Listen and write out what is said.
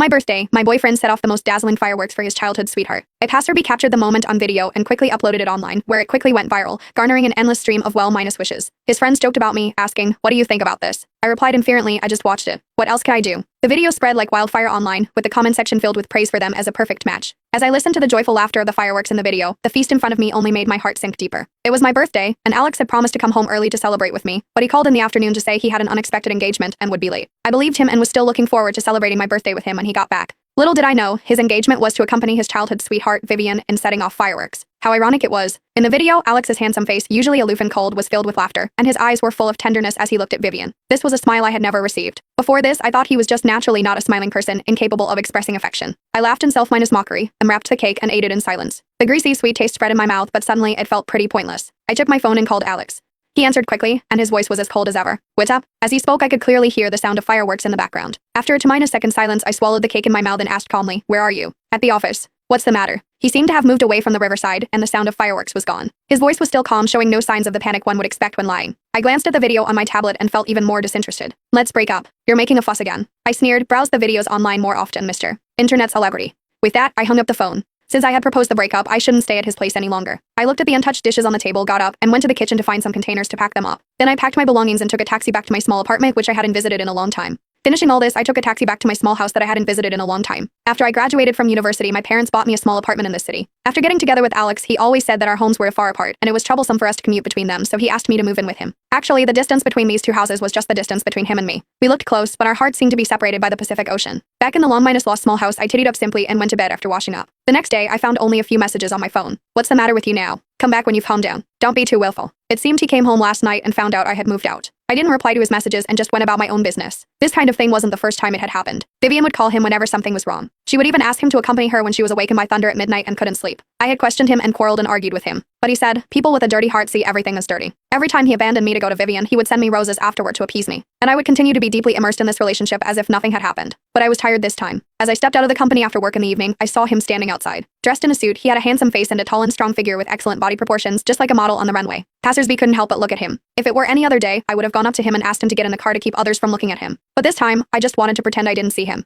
my birthday, my boyfriend set off the most dazzling fireworks for his childhood sweetheart. I passerby captured the moment on video and quickly uploaded it online, where it quickly went viral, garnering an endless stream of well-minus wishes. His friends joked about me, asking, "What do you think about this?" I replied inferently, "I just watched it. What else could I do?" The video spread like wildfire online, with the comment section filled with praise for them as a perfect match. As I listened to the joyful laughter of the fireworks in the video, the feast in front of me only made my heart sink deeper. It was my birthday, and Alex had promised to come home early to celebrate with me, but he called in the afternoon to say he had an unexpected engagement and would be late. I believed him and was still looking forward to celebrating my birthday with him when he got back. Little did I know, his engagement was to accompany his childhood sweetheart, Vivian, in setting off fireworks. How ironic it was. In the video, Alex's handsome face, usually aloof and cold, was filled with laughter, and his eyes were full of tenderness as he looked at Vivian. This was a smile I had never received. Before this, I thought he was just naturally not a smiling person, incapable of expressing affection. I laughed in self-minded mockery, unwrapped the cake, and ate it in silence. The greasy, sweet taste spread in my mouth, but suddenly it felt pretty pointless. I took my phone and called Alex. He answered quickly, and his voice was as cold as ever. "What's up?" As he spoke, I could clearly hear the sound of fireworks in the background. After a 2-second silence, I swallowed the cake in my mouth and asked calmly, "Where are you?" "At the office." "What's the matter?" He seemed to have moved away from the riverside, and the sound of fireworks was gone. His voice was still calm, showing no signs of the panic one would expect when lying. I glanced at the video on my tablet and felt even more disinterested. "Let's break up. You're making a fuss again." I sneered. "Browse the videos online more often, Mr. Internet celebrity." With that, I hung up the phone. Since I had proposed the breakup, I shouldn't stay at his place any longer. I looked at the untouched dishes on the table, got up, and went to the kitchen to find some containers to pack them up. Then I packed my belongings and took a taxi back to my small apartment, which I hadn't visited in a long time. Finishing all this, I took a taxi back to my small house that I hadn't visited in a long time. After I graduated from university, my parents bought me a small apartment in the city. After getting together with Alex, he always said that our homes were far apart, and it was troublesome for us to commute between them, so he asked me to move in with him. Actually, the distance between these two houses was just the distance between him and me. We looked close, but our hearts seemed to be separated by the Pacific Ocean. Back in the long-lost small house, I tittied up simply and went to bed after washing up. The next day, I found only a few messages on my phone. "What's the matter with you now? Come back when you've calmed down. Don't be too willful." It seemed he came home last night and found out I had moved out. I didn't reply to his messages and just went about my own business. This kind of thing wasn't the first time it had happened. Vivian would call him whenever something was wrong. She would even ask him to accompany her when she was awakened by thunder at midnight and couldn't sleep. I had questioned him and quarreled and argued with him. But he said, "People with a dirty heart see everything as dirty." Every time he abandoned me to go to Vivian, he would send me roses afterward to appease me. And I would continue to be deeply immersed in this relationship as if nothing had happened. But I was tired this time. As I stepped out of the company after work in the evening, I saw him standing outside. Dressed in a suit, he had a handsome face and a tall and strong figure with excellent body proportions, just like a model on the runway. Passersby couldn't help but look at him. If it were any other day, I would have gone up to him and asked him to get in the car to keep others from looking at him. But this time, I just wanted to pretend I didn't see him.